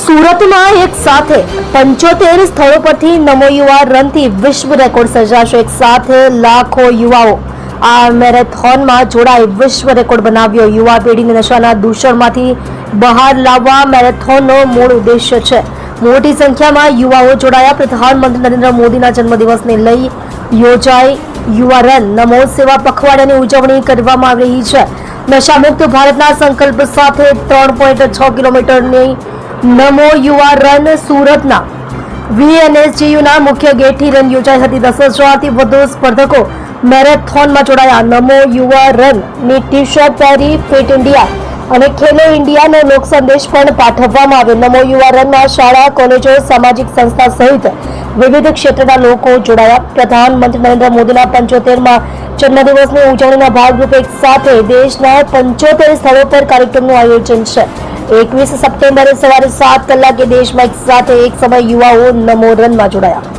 સુરતમાં એક સાથે 75 સ્થળો પરથી નમો યુવા રનથી વિશ્વ રેકોર્ડ સર્જાશે। એક સાથે લાખો યુવાઓ આ મેરેથોનમાં જોડાઈ વિશ્વ રેકોર્ડ બનાવ્યો। યુવા પેઢીને નશાના દૂષણમાંથી બહાર લાવવા મેરેથોનનો મૂળ ઉદ્દેશ્ય છે। મોટી સંખ્યામાં યુવાઓ જોડાયા। પ્રધાનમંત્રી નરેન્દ્ર મોદીના જન્મદિવસને લઈ યોજાઈ યુવા રન નમો સેવા પખવાડિયાની ઉજવણી કરવામાં આવી રહી છે। નશામુક્ત ભારતના સંકલ્પ સાથે 3.6 કિલોમીટરની નમો યુવા રન સુરતના VNSGUના મુખ્ય ગેટથી રન યોજાઈ હતી। 10,000થી વધુ સ્પર્ધકો મેરેથોનમાં જોડાયા। નમો યુવા રનની ટી શર્ટ પહેરી ફિટ ઇન્ડિયા અને ખેલો ઇન્ડિયાનો લોક સંદેશ પણ પાઠવવામાં આવ્યો। નમો યુવા રનમાં શાળા, કોલેજો, સામાજિક સંસ્થા સહિત વિવિધ ક્ષેત્રના લોકો જોડાયા। પ્રધાનમંત્રી નરેન્દ્ર મોદીના 75મા જન્મદિવસની ઉજવણીના ભાગરૂપે એક સાથે દેશના 75 સ્થળો પર કાર્યક્રમનું આયોજન છે। 21 સપ્ટેમ્બરે સવારે 7 કલાકે દેશમાં એક સાથે એક સમય યુવાઓ નમો રનમાં જોડાયા।